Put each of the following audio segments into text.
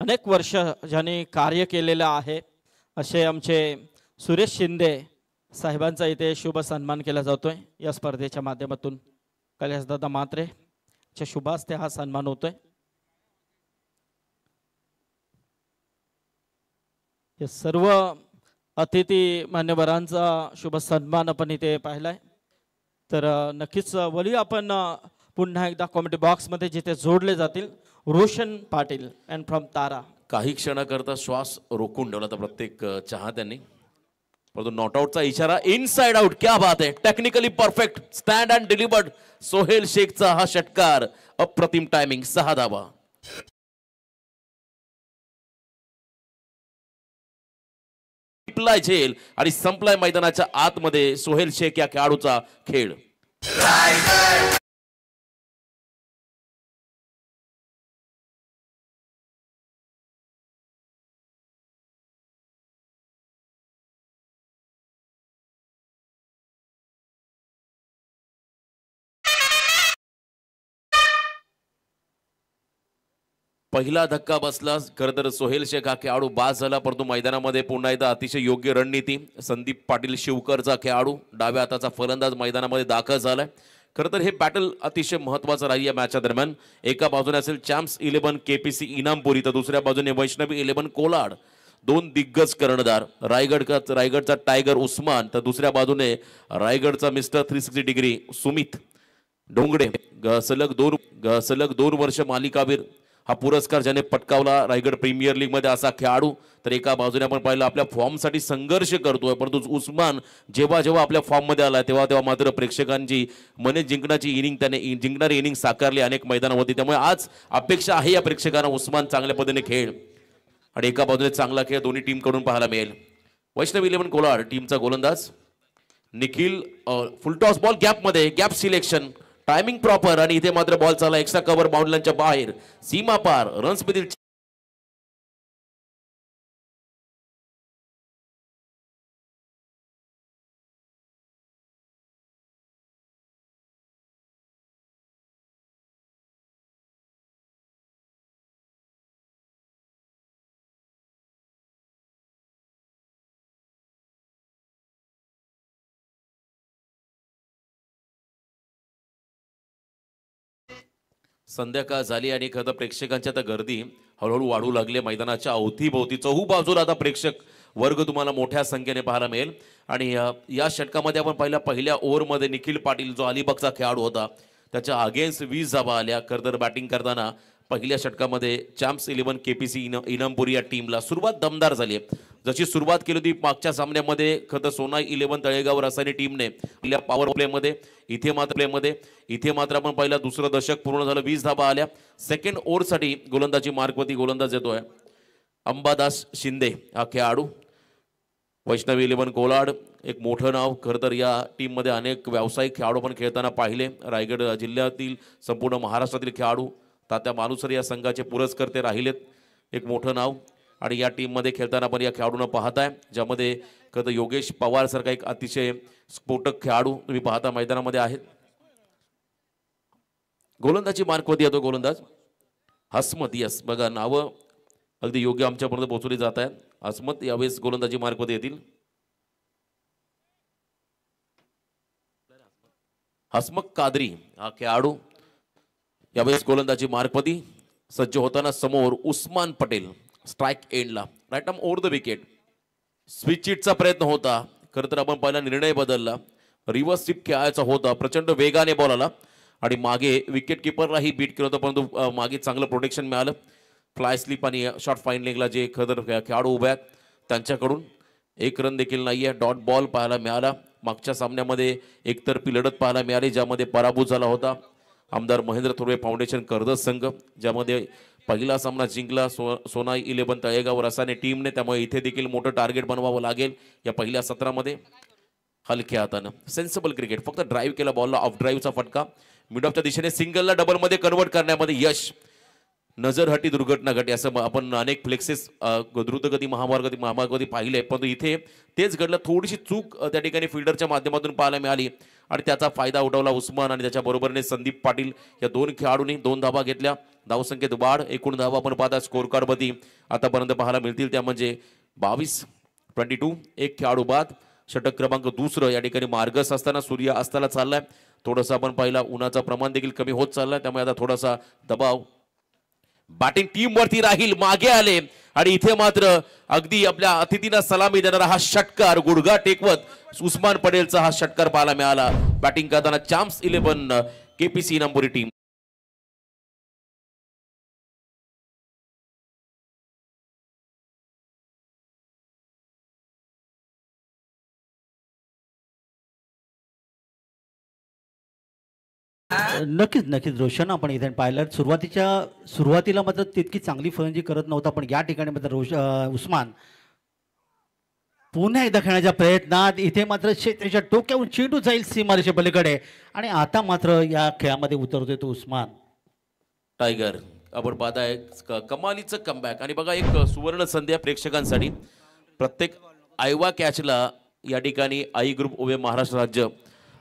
अनेक वर्ष ज्यांनी कार्य केलेलं आहे असे आमचे सुरेश शिंदे साहेबांचा इथे शुभ सन्मान केला जातोय या स्पर्धेच्या माध्यमातून। कैलासदादा मात्रे च्या शुभ हस्ते हा सन्मान होतोय। हे सर्व अतिथी मान्यवरांचा शुभ सन्मान आपण इथे पाहिलाय। तर नक्कीच वळूया आपण पुन्हा एकदा कॉमेडी बॉक्स मध्ये जिथे जोडले जातील रोशन पाटील अँड फ्रॉम तारा। काही क्षणाकरता श्वास रोखून ठेवला तर प्रत्येक चाहत्यांनी, परंतु नॉट आउटचा इशारा इनसाइड आउट। क्या बात है, technically perfect stand and delivered. Sohail शेखचा हा षटकार, अप्रतिम टायमिंग, 6 धावा। झेल आणि संपलाय मैदानाच्या आतमध्ये सोहेल शेख या खेळाडूचा खेळ। पहिला धक्का बसला, खरं तर सोहेल शेख हा खेळाडू बाद झाला, परंतु मैदानामध्ये पुन्हा एकदा अतिशय योग्य रणनीती। संदीप पाटील शिवकरचा खेळाडू डाव्या हाताचा फलंदाज मैदानामध्ये दाखल झालाय। खरं तर हे बॅटल अतिशय महत्त्वाचं राहील या मॅचच्या दरम्यान। एका बाजूने असेल चॅम्प्स 11 केपीसी इनामपुरी, तर दुसऱ्या बाजूने वैष्णवी 11 कोलाड। दोन दिग्गज कर्णधार, रायगडचा टायगर उस्मान, तर दुसऱ्या बाजूने रायगडचा मिस्टर 360 डिग्री सुमित डोंगडे। सलग दोन वर्ष मालिकावीर हा पुरस्कार ज्याने पटकावला रायगड प्रीमियर लीग मध्ये असा खेळाडू। तर एका बाजूने आपण पाहिलं आपल्या फॉर्मसाठी संघर्ष करतोय, परंतु उस्मान जेव्हा आपल्या फॉर्म मध्ये आला तेव्हा मात्र प्रेक्षकांची मने जिंकणारी इनिंग साकारली अनेक मैदानावरती। त्यामुळे आज अपेक्षा आहे या प्रेक्षकांना उस्मान चांगल्या पद्धतीने खेळ आणि एका बाजूने चांगला खेळ दोन्ही टीम कडून पाहायला मिळेल। वैष्णवी 11 कोलाड टीमचा गोलंदाज Nikhil, full toss ball gap selection, timing proper, आणि इथे मात्र बॉल चालला एक्स्ट्रा कव्हर बाउंड्रीच्या बाहेर, सीमा पार, रन्स मधील संध्याकाळ झाली आणि खरं प्रेक्षकांची आता गर्दी हळूहळू वाढू लागली मैदानाच्या अवतीभोवती। चहूबाजूला आता प्रेक्षक वर्ग तुम्हाला मोठ्या संख्येने पाहायला मिळेल। आणि या षटकामध्ये आपण पहिल्या ओव्हरमध्ये निखिल पाटील जो अलिबागचा खेळाडू होता त्याच्या अगेन्स्ट 20 धावा आल्या। खरं तर बॅटिंग करताना पहिल्या षटकामध्ये चॅम्प्स 11 केपीसी इनामपुरी या टीमला सुरुवात दमदार झाली। जशी सुरुवात केली होती मागच्या सामन्यामध्ये खरं तर सोनाई 11 तळेगाव रसायनी टीमने पहिल्या पॉवर प्लेमध्ये इथे मात्र आपण पहिला दुसरं दशक पूर्ण झालं, 20 धावा आल्या। सेकंड ओव्हरसाठी गोलंदाजी मार्कवरती गोलंदाज येतोय अंबादास शिंदे हा खेळाडू। वैष्णवी 11 कोलाड एक मोठं नाव, खरं तर या टीममध्ये अनेक व्यावसायिक खेळाडू पण खेळताना पाहिले। रायगड जिल्ह्यातील संपूर्ण महाराष्ट्रातील खेळाडू तात्या मालुसरे या संघाचे पुरस्कर्ते राहिलेत, एक मोठं नाव। आणि या टीममध्ये खेळताना पण या खेळाडूंना पाहताय, ज्यामध्ये खरं योगेश पवार सारखा एक अतिशय स्फोटक खेळाडू तुम्ही पाहता मैदानामध्ये आहेत। गोलंदाजी मार्कवरती येतो गोलंदाज हसमत। यस, बघा नावं अगदी योग्य आमच्यापर्यंत पोहोचवली जात आहेत। हसमत यावेळेस गोलंदाजी मार्कवरती येतील। हसमत कादरी हा खेळाडू यावेळेस गोलंदाजी मार्कवरती सज्ज होताना समोर उस्मान पटेल स्ट्राइक एंडला, right arm over the wicket. Switch हिटचा प्रयत्न होता, खरं तर आपण पहिला निर्णय बदलला, रिव्हर्स स्वीप खेळायचा होता, प्रचंड वेगाने बॉल आला आणि मागे विकेट किपरलाही बीट केलं होतं, परंतु मागे चांगलं प्रोटेक्शन मिळालं। फ्लाय स्लिप आणि शॉर्ट फाईन लेगला जे खरं तर खेळाडू उभे आहेत त्यांच्याकडून एक रन देखील नाहीये। डॉट बॉल पाहायला मिळाला। मागच्या सामन्यामध्ये एकतर्फी लढत पाहायला मिळाली ज्यामध्ये पराभूत झाला होता आमदार महेंद्र थोरवे फाउंडेशन कर्जत संघ, ज्यामध्ये पहिला सामना जिंकला सोनाई 11 तळेगाव रसायने टीमने। त्यामुळे इथे देखील मोठं टार्गेट बनवावं लागेल या पहिल्या सत्रामध्ये। हलक्या हातानं सेन्सिबल क्रिकेट, फक्त ड्राईव्ह केला बॉलला, ऑफ ड्राईव्हचा फटका, मिड ऑफच्या दिशेने सिंगलला डबलमध्ये कन्वर्ट करण्यामध्ये यश। नजरहटी दुर्घटना घडली असं आपण अनेक फ्लेक्सेस द्रुतगती महामार्गावरती पाहिले, परंतु इथे तेच घडलं. थोडीशी चूक त्या ठिकाणी फिल्डरच्या माध्यमातून पाहायला मिळाली आणि त्याचा फायदा उठवला उस्मान आणि त्याच्या बरोबरीने संदीप पाटील या दोन खेळाडूंनी 2 धावा घेतल्या. धावसंख्येत वाढ, एकूण धावा आपण पाहता स्कोर कार्डमध्ये आतापर्यंत पाहायला मिळतील त्या म्हणजे 22-22. एक खेळाडू बाद. षटक क्रमांक 2 या ठिकाणी मार्गस असताना सूर्य अस्ताला चाललाय. थोडंसं आपण पाहिला उन्हाचं प्रमाण देखील कमी होत चाललंय, त्यामुळे आता थोडासा दबाव बॅटिंग टीम वरती राहील. मागे आले आणि इथे मात्र अगदी आपल्या अतिथींना सलामी देणारा हा षटकार गुडघा टेकवत उस्मान पटेलचा हा षटकार पाहायला मिळाला. बॅटिंग करताना चॅम्प्स 11 केपीसी इनामपुरी टीम. नक्कीच नक्कीच रोशन, आपण इथे पाहिलं सुरुवातीला मात्र तितकी चांगली फलंदाजी करत नव्हता, पण या ठिकाणी मात्र उस्मान पुन्हा एकदा खेळण्याच्या प्रयत्नात इथे मात्र क्षेत्राच्या टोक्यावरून चेंडू जाईल सीमारेषे पलीकडे आणि आता मात्र या खेळामध्ये उतरतोय तो उस्मान टायगर. आपण पाहताय कमालीचं कमबॅक आणि बघा एक सुवर्ण संधी आहे प्रेक्षकांसाठी. प्रत्येक आयवा कॅचला या ठिकाणी आई ग्रुप उभे महाराष्ट्र राज्य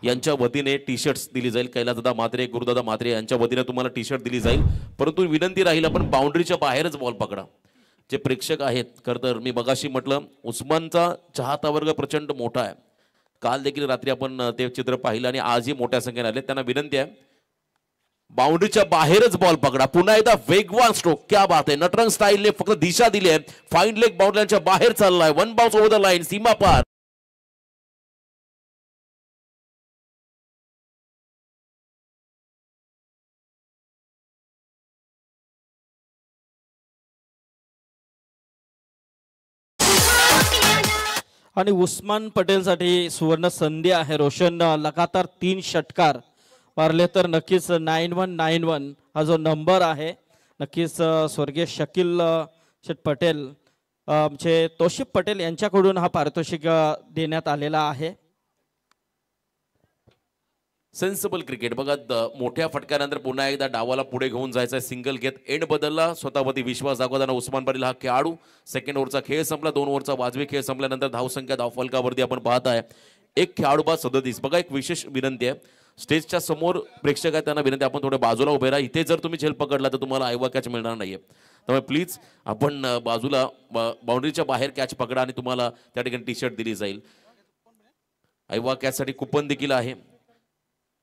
यांच्या वतीने टी शर्ट्स दिली जाईल. कैलासदादा म्हात्रे, गुरुदादा म्हात्रे यांच्या वतीने तुम्हाला टी शर्ट दिली जाईल, परंतु विनंती राहील आपण बाउंड्रीच्या बाहेरच बॉल पकडा. जे प्रेक्षक आहेत, खरं तर मी मगाशी म्हटलं उस्मानचा चाहता वर्ग प्रचंड मोठा आहे. काल देखील रात्री आपण ते चित्र पाहिलं आणि आजही मोठ्या संख्येने आले. त्यांना विनंती आहे बाउंड्रीच्या बाहेरच बॉल पकडा. पुन्हा एकदा वेगवान स्ट्रोक, क्या बात आहे. नटरंग स्टाईलने फक्त दिशा दिली आहे. फाईन लेग बाउंड्रीच्या बाहेर चाललाय. 1 बाउन्स ओव्हर द लाईन, सीमा पार. आणि उस्मान पटेलसाठी सुवर्ण संधी आहे. रोशन लगातार 3 षटकार मारले तर नक्कीच 9191 हा जो नंबर आहे नक्कीच स्वर्गीय शकील शेठ पटेल आमचे तोशिफ पटेल यांच्याकडून हा पारितोषिक देण्यात आलेला आहे. सेन्सिबल क्रिकेट बघा, मोठ्या फटक्यानंतर पुन्हा एकदा डावाला पुढे घेऊन जायचा. सिंगल घेत एंड बदलला. स्वतःवरती विश्वास दाखवताना उस्मान पटेल हा खेळाडू. सेकंड ओव्हरचा खेळ संपला. 2 ओव्हरचा वाजवी खेळ संपल्यानंतर धावसंख्या धावफलकावरती आपण पाहताय एक खेळाडू बाद 37. बघा एक विशेष विनंती आहे, स्टेजच्या समोर प्रेक्षक आहेत त्यांना विनंती आपण थोडे बाजूला उभे राहा. इथे जर तुम्ही झेल पकडला तर तुम्हाला आयवा कॅच मिळणार नाहीये, त्यामुळे प्लीज आपण बाजूला बाउंड्रीच्या बाहेर कॅच पकडा आणि तुम्हाला त्या ठिकाणी टी शर्ट दिली जाईल. आयवा कॅचसाठी कुपन देखील आहे.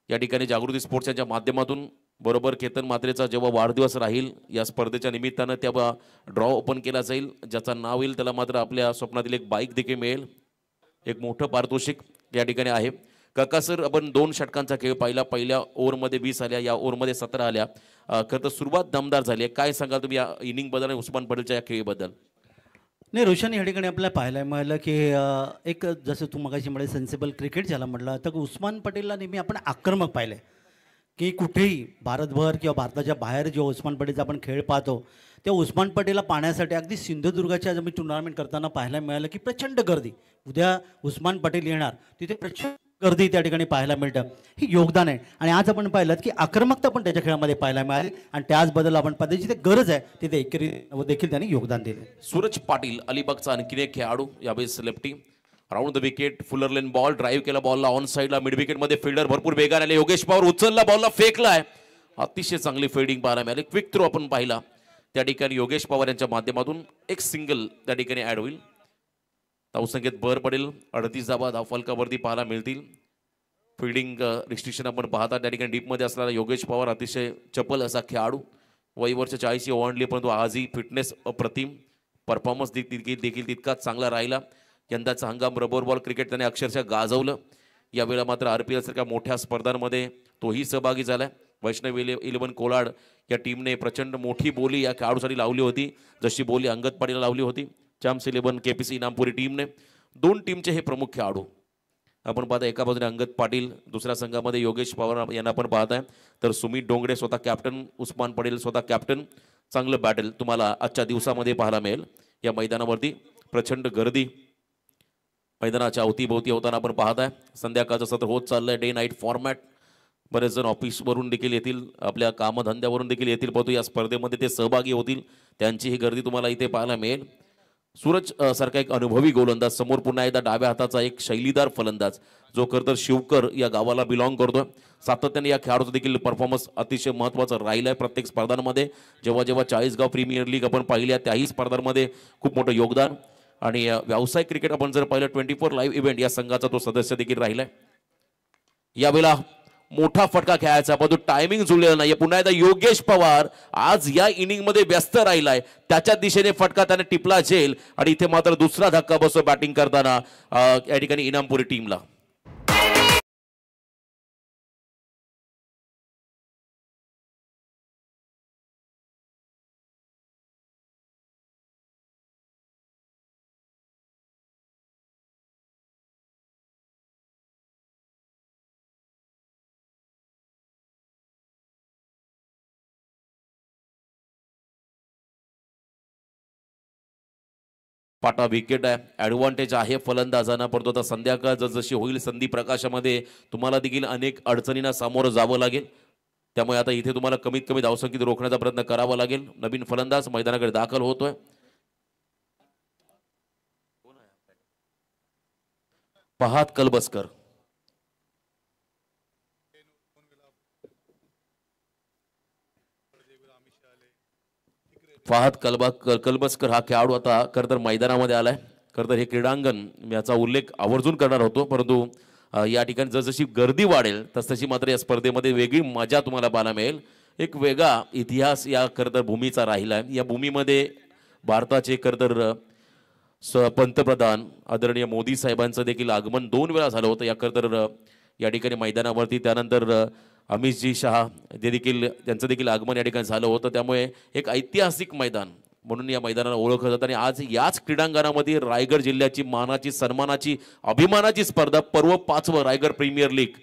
या ठिकाणी जागृती स्पोर्ट्स यांच्या माध्यमातून बरोबर केतन म्हात्रेचा जेव्हा वाढदिवस राहील या स्पर्धेच्या निमित्तानं तेव्हा ड्रॉ ओपन केला जाईल. ज्याचं नाव येईल त्याला मात्र आपल्या स्वप्नातील एक बाईक देखील मिळेल. एक मोठं पारितोषिक या ठिकाणी आहे. काका सर, आपण 2 षटकांचा खेळ पाहिला. पहिल्या ओव्हरमध्ये 20 आल्या, या ओव्हरमध्ये 17 आल्या. खरं तर सुरुवात दमदार झाली आहे. काय सांगाल तुम्ही या इनिंग बद्दल आणि उस्मान पटेलच्या या खेळीबद्दल? नाही रोशन, या ठिकाणी आपल्याला पाहायला मिळालं की एक जसं तू मगाशी म्हणे सेन्सिबल क्रिकेट ज्याला म्हटलं, तर उस्मान पटेलला नेहमी आपण आक्रमक पाहिलं की कुठेही भारतभर किंवा भारताच्या बाहेर जेव्हा उस्मान पटेलचा आपण खेळ पाहतो तेव्हा उस्मान पटेलला पाहण्यासाठी अगदी सिंधुदुर्गाच्या मी टुर्नामेंट करताना पाहायला मिळालं की प्रचंड गर्दी. उद्या उस्मान पटेल येणार, तिथे प्रचंड गर्दी त्या ठिकाणी पाहायला मिळतं. ही योगदान आहे आणि आज आपण पाहिलं की आक्रमकता पण त्याच्या खेळामध्ये पाहायला मिळाली आणि त्याचबद्दल आपण पाहतो जिथे गरज आहे तिथे एकेरी देखील त्यांनी योगदान दिले. सूरज पाटील अलिबागचा आणखीन एक खेळाडू, यावेळेस lefty. Round the wicket, Fuller lane ball, drive केला बॉलला ऑन साईडला. मिड विकेट मध्ये फिल्डर भरपूर वेगाने आले. योगेश पवार उचलला, बॉलला फेकलाय. अतिशय चांगली फिल्डिंग पाहायला मिळाली. क्विक थ्रो आपण पाहिला त्या ठिकाणी योगेश पवार यांच्या माध्यमातून एक सिंगल त्या ठिकाणी ऍड होईल. धावसंख्येत भर पडेल. 38 धावा धावफलकावरती पाहायला मिळतील. फिल्डिंग रिस्ट्रिक्शन आपण पाहता त्या ठिकाणी डीपमध्ये असणारा योगेश पवार अतिशय चपल असा खेळाडू. वयवर्ष 40 ओलांडली, परंतु आजही फिटनेस अप्रतिम. परफॉर्मन्स देखील तितकाच चांगला राहिला. यंदाचा हंगाम रबर बॉल क्रिकेट त्याने अक्षरशः गाजवलं. यावेळेला मात्र RPL सारख्या मोठ्या स्पर्धांमध्ये तोही सहभागी झालाय. वैष्णव 11 कोलाड या टीमने प्रचंड मोठी बोली या खेळाडूसाठी लावली होती, जशी बोली अंगद पाटीलला लावली होती. चॅम्प्स 11 केपीसी इनामपुरी टीमने. 2 टीमचे हे प्रमुख खेळाडू आपण पाहता. एका बाजूने अंगद पाटील, दुसऱ्या संघामध्ये योगेश पवार यांना आपण पाहताय, तर सुमित डोंगरे स्वतः कॅप्टन, उस्मान पटेल स्वतः कॅप्टन. चांगलं बॅटल तुम्हाला आजच्या दिवसामध्ये पाहायला मिळेल. या मैदानावरती प्रचंड गर्दी मैदानाच्या अवतीभोवती होताना आपण पाहताय. संध्याकाळचं सत्र होत चाललंय. डे नाईट फॉर्मॅट बरेच जण ऑफिसवरून देखील येतील, आपल्या कामधंद्यावरून देखील येतील, परंतु या स्पर्धेमध्ये ते सहभागी होतील, त्यांची ही गर्दी तुम्हाला इथे पाहायला मिळेल. सूरज सारखा एक अनुभवी गोलंदाज, समोर पुन्हा एकदा डाव्या हाताचा एक शैलीदार फलंदाज जो खरं तर शिवकर या गावाला बिलॉंग करतो. सातत्याने या खेळाडूचा देखील परफॉर्मन्स अतिशय महत्त्वाचा राहिला आहे प्रत्येक स्पर्धांमध्ये. जेव्हा जेव्हा चाळीसगाव प्रीमियर लीग आपण पाहिली त्याही स्पर्धांमध्ये खूप मोठं योगदान. आणि व्यावसायिक क्रिकेट आपण जर पाहिलं 24 लाईव्ह इव्हेंट या संघाचा तो सदस्य देखील राहिलाय. यावेळेला मोठा फटका खेळायचा परंतु टायमिंग जुळलेला नाही. पुन्हा एकदा योगेश पवार आज या इनिंग मध्ये व्यस्त राहिलाय, त्याच्या दिशेने फटका त्याने टिपला झेल आणि इथे मात्र दुसरा धक्का बसतो बॅटिंग करताना या ठिकाणी इनामपुरी टीमला. पाटा विकेट आहे, ॲडव्हान्टेज आहे फलंदाजांना, परंतु आता संध्याकाळ जसजशी होईल संधी प्रकाशामध्ये तुम्हाला देखील अनेक अडचणींना सामोरं जावं लागेल. त्यामुळे आता इथे तुम्हाला कमीत कमी धावसंख्येत रोखण्याचा प्रयत्न करावा लागेल. नवीन फलंदाज मैदानाकडे दाखल होतोय. फहाद कलबस्कर. फहाद कलबस्कर हा खेळाडू आता खरं तर मैदानामध्ये आलाय. खरं तर हे क्रीडांगण याचा उल्लेख आवर्जून करणार होतो, परंतु या ठिकाणी जसजशी गर्दी वाढेल तसतशी मात्र या स्पर्धेमध्ये वेगळी मजा तुम्हाला पाहायला मिळेल. एक वेगळा इतिहास या खरं तर भूमीचा राहिला आहे. या भूमीमध्ये भारताचे खरं तर पंतप्रधान आदरणीय मोदी साहेबांचं देखील आगमन 2 वेळा झालं होतं या खरं तर या ठिकाणी मैदानावरती. त्यानंतर अमितजी शहा त्यांचं देखील आगमन या ठिकाणी झालं होतं. त्यामुळे एक ऐतिहासिक मैदान म्हणून या मैदानाला ओळखलं जातं. आणि आज याच क्रीडांगणामध्ये रायगड जिल्ह्याची मानाची सन्मानाची अभिमानाची स्पर्धा पर्व 5वं रायगड प्रीमियर लीग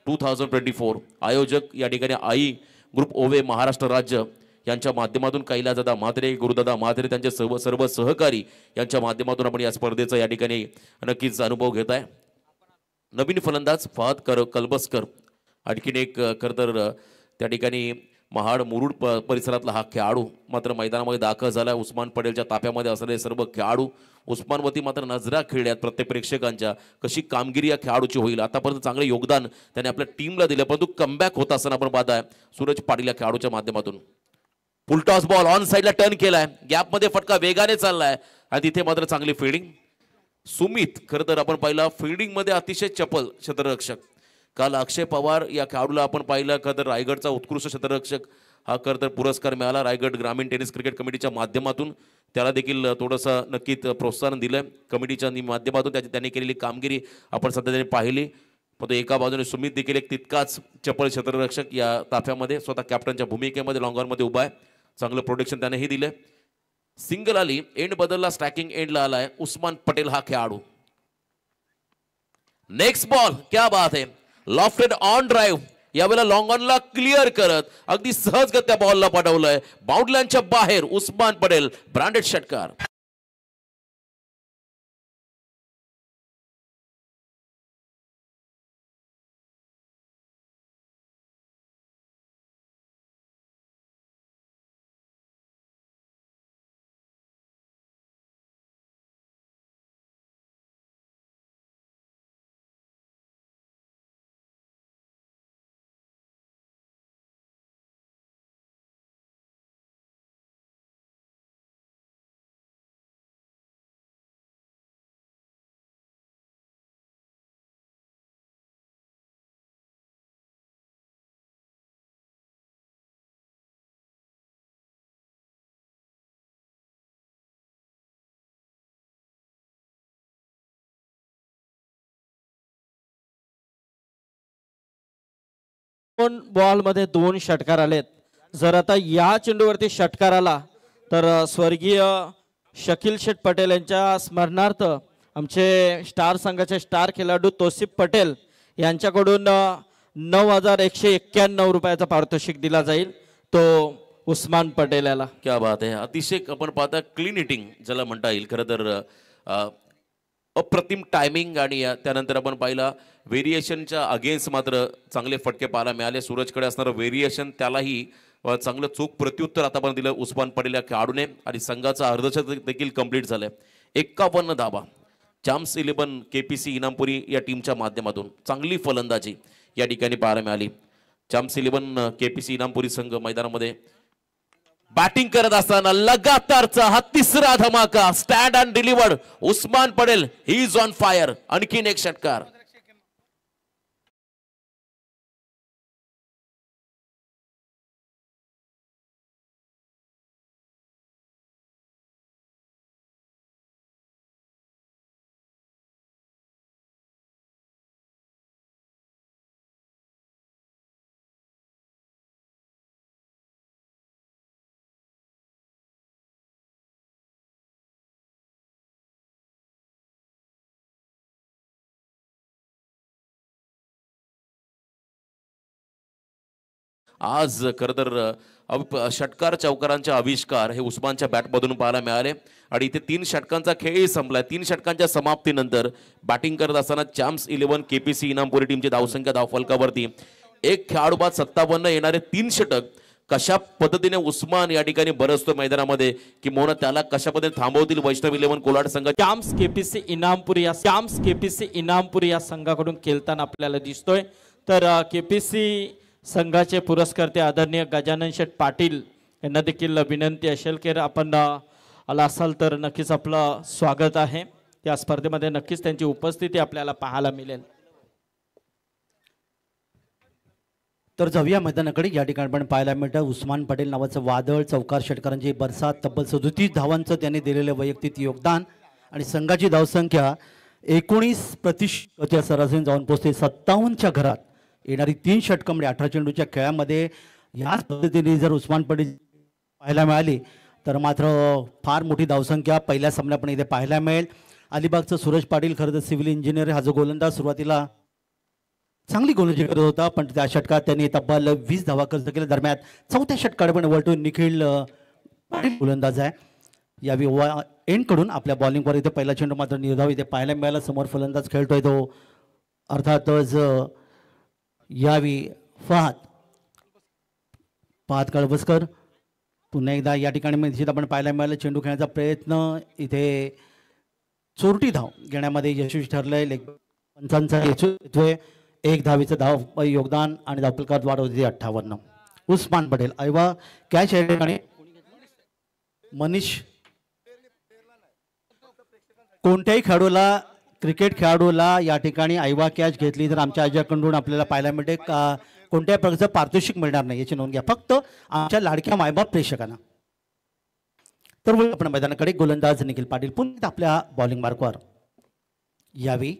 2024 आयोजक या ठिकाणी आई ग्रुप ओवे महाराष्ट्र राज्य यांच्या माध्यमातून कैलासदादा म्हात्रे, गुरुदादा म्हात्रे त्यांचे सर्व सहकारी यांच्या माध्यमातून आपण या स्पर्धेचा या ठिकाणी नक्कीच अनुभव घेत आहे. नवीन फलंदाज फहाद कलबस्कर आणखीन एक खरं तर त्या ठिकाणी महाड मुरुड परिसरातला हा खेळाडू मात्र मैदानामध्ये दाखल झाला. उस्मान पटेलच्या ताफ्यामध्ये असलेले सर्व खेळाडू उस्मानवरती मात्र नजरा खेळल्यात प्रत्येक प्रेक्षकांच्या. कशी कामगिरी या खेळाडूची होईल, आतापर्यंत चांगले योगदान त्याने आपल्या टीमला दिलं, परंतु कमबॅक होत असताना आपण पाहताय सूरज पाटील या खेळाडूच्या माध्यमातून. फुलटॉस बॉल ऑन साईडला टर्न केलाय, गॅपमध्ये फटका वेगाने चाललाय आणि तिथे मात्र चांगली फिल्डिंग. सुमित खरं तर आपण पाहिलं फिल्डिंगमध्ये अतिशय चपल क्षेत्ररक्षक. काल अक्षय पवार या खेळाडूला आपण पाहिलं खरं तर रायगडचा उत्कृष्ट क्षेत्ररक्षक हा खरं तर पुरस्कार मिळाला रायगड ग्रामीण टेनिस क्रिकेट कमिटीच्या माध्यमातून. त्याला देखील थोडंसं नक्कीच प्रोत्साहन दिलं कमिटीच्या माध्यमातून. त्यांनी केलेली कामगिरी आपण सध्या पाहिली. पण एका बाजूने सुमित देखील एक तितकाच चपळ क्षेत्ररक्षक या ताफ्यामध्ये स्वतः कॅप्टनच्या भूमिकेमध्ये लॉंगॉनमध्ये उभा आहे. चांगलं प्रोटेक्शन त्यानेही दिलंय. सिंगल आली, एंड बदलला, स्ट्रायकिंग एंडला आलाय उस्मान पटेल हा खेळाडू. नेक्स्ट बॉल, क्या बात है, लॉफ्टेड ऑन ड्राइव्ह. यावेळेला लॉंग ऑनला क्लिअर करत अगदी सहजगत्या बॉलला पाठवलंय बाउंड्रीच्या बाहेर. उस्मान पटेल ब्रँडेड षटकार. बॉल मध्ये 2 षटकार आलेत. जर आता या चेंडूवरती षटकार आला तर स्वर्गीय शकील शेठ पटेल यांच्या स्मरणार्थ आमचे स्टार संघाचे स्टार खेळाडू तौसिफ पटेल यांच्याकडून 9,191 रुपयाचा पारितोषिक दिला जाईल. तो उस्मान पटेल याला. क्या बात आहे. अतिशय आपण पाहता क्लीन हिटिंग ज्याला म्हणता येईल. खरं तर अप्रतिम टायमिंग आणि त्यानंतर आपण पाहिला व्हेरिएशनच्या अगेन्स्ट मात्र चांगले फटके पाहायला मिळाले. सूरजकडे असणारं व्हेरिएशन त्यालाही चांगलं चोख प्रत्युत्तर आतापर्यंत दिलं उस्मान पटेल या खेळाडूने आणि संघाचा अर्धशतक देखील कंप्लीट झालंय. 51 धावा चाम्स 11 KPC इनामपुरी या टीमच्या माध्यमातून चांगली फलंदाजी या ठिकाणी पाहायला मिळाली. चाम्स 11 KPC इनामपुरी संघ मैदानामध्ये बॅटिंग करत असताना लगातारचा हा तिसरा धमाका stand and delivered. Usman Patel he is on fire. आणखीन एक षटकार. आज खरं तर षटकार चौकारांचे आविष्कार हे उस्मानच्या बॅटमधून पाहायला मिळाले आणि इथे 3 षटकांचा खेळही संपलाय. 3 षटकांच्या समाप्तीनंतर बॅटिंग करत असताना चाम्स 11 KPC इनामपुरी टीमची धावसंख्या धावफलकावरती एक खेळाडू बाद 57 येणारे 3 षटक. कशा पद्धतीने उस्मान या ठिकाणी बरसतो मैदानामध्ये की मोहन त्याला कशा पद्धतीने थांबवतील वैष्णव 11 कोलाड संघ. चाम्स KPC इनामपुरी या संघाकडून खेळताना आपल्याला दिसतोय. तर KPC संघाचे पुरस्कर्ते आदरणीय गजानन शेठ पाटील यांना देखील विनंती असेल की आपण आला असाल तर नक्कीच आपलं स्वागत आहे. या स्पर्धेमध्ये नक्कीच त्यांची उपस्थिती आपल्याला पाहायला मिळेल. तर जाऊया मैदानाकडे. या ठिकाणी पण पाहायला मिळतं उस्मान पटेल नावाचं वादळ चौकार षटकारांची बरसात तब्बल 37 धावांचं त्यांनी दिलेलं वैयक्तिक योगदान आणि संघाची धावसंख्या 19% सरासरी जाऊन पोहोचते 57च्या घरात. येणारी 3 षटकं म्हणजे 18 चेंडूच्या खेळामध्ये याच पद्धतीने जर उस्मान पटेल पाहायला मिळाली तर मात्र फार मोठी धावसंख्या पहिल्या सामन्यात पण इथे पाहायला मिळेल. अलिबागचं सूरज पाटील खरं तर सिव्हिल इंजिनियर हा जो गोलंदाज सुरुवातीला चांगली गोलंदाजी करत होता पण त्या षटकात त्यांनी तब्बल 20 धावा खर्च केल्या. दरम्यान 4थ्या षटकाकडे पण वळटून निखिल पाटील गोलंदाज आहे. यावेळी एंडकडून आपल्या बॉलिंगवर इथे पहिला चेंडू मात्र निर्धाव इथे पाहायला मिळाला. समोर फलंदाज खेळतोय तो अर्थातच यावेळी फहाद कळवसकर. पुन्हा एकदा या ठिकाणी निश्चित आपण पाहायला मिळालं चेंडू खेळण्याचा प्रयत्न इथे चोरटी धाव घेण्यामध्ये यशस्वी ठरलंय. लेग पंचांचा येतोय 1 धावेचं धाव योगदान आणि धावफलकात वाढ होती 58. उस्मान पटेल ऐवा कॅच या ठिकाणी मनीष. कोणत्याही खेळाडूला क्रिकेट खेळाडूला या ठिकाणी ऐवा कॅच घेतली तर आमच्या आज्याकडून आपल्याला पाहायला मिळते का कोणत्याही प्रकारचं पारितोषिक मिळणार नाही याची नोंद घ्या फक्त आमच्या लाडक्या मायबाप प्रेक्षकांना. तर आपण मैदानाकडे गोलंदाज निखिल पाटील पुन्हा आपल्या बॉलिंग मार्कवर. यावेळी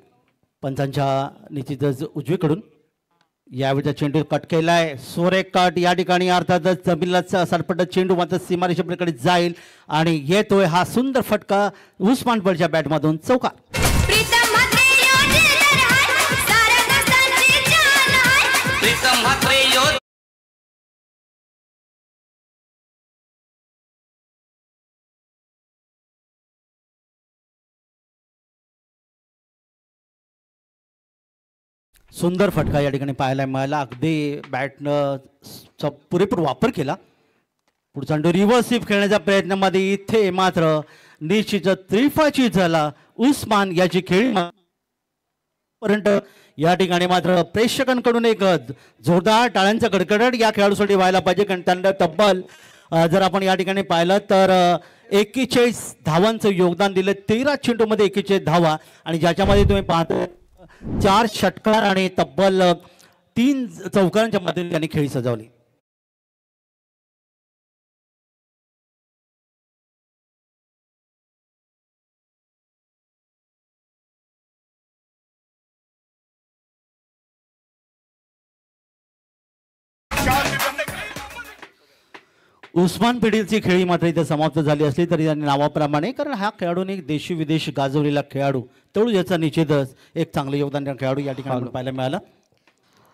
पंचांच्या निश्चितच उजवीकडून यावेळीचा चेंडू कट केलाय. सोरे कट या ठिकाणी अर्थातच जमिनीला सरपटत चेंडू मात्र सीमारेषेकडे जाईल आणि येतोय हा सुंदर फटका उस्मान पटेलच्या बॅटमधून चौकार. सुंदर फटका या ठिकाणी पाहायला मिळाला. अगदी बॅटनं पुरेपूर वापर केला. पुढचा रिव्हर्स स्वीप खेळण्याच्या प्रयत्नामध्ये इथे मात्र निश्चित त्रिफाची झाला उस्मान याची खेळी पर्यंत या ठिकाणी मात्र प्रेक्षकांकडून एक जोरदार टाळ्यांचा कडकडाट या खेळाडूसाठी व्हायला पाहिजे कारण त्यांना तब्बल जर आपण या ठिकाणी पाहिलं तर 41 धावांचं योगदान दिलं. 13 चेंडूमध्ये 41 धावा आणि ज्याच्यामध्ये तुम्ही पाहता 4 षटकार आणि तब्बल 3 चौकारांच्या मध्ये त्यांनी खेळी सजवली. उस्मान पटेलची खेळी मात्र इथे समाप्त झाली असली तरी त्यांनी नावाप्रमाणे कारण हा खेळाडूने देशी विदेशी गाजवलेला खेळाडू तेवढं याचा निश्चितच एक चांगलं योगदान त्या खेळाडू या ठिकाणी पाहायला मिळालं.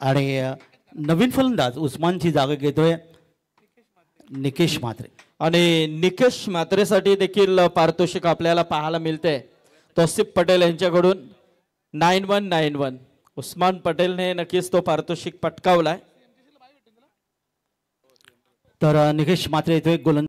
आणि नवीन फलंदाज उस्मानची जागा घेतोय निकेश म्हात्रे आणि निकेश म्हात्रेसाठी देखील पारितोषिक आपल्याला पाहायला मिळते. तौसिफ पटेल यांच्याकडून 9191. उस्मान पटेलने नक्कीच तो पारितोषिक पटकावलाय. तर निकेश मात्रे इथे एक गोलंदाज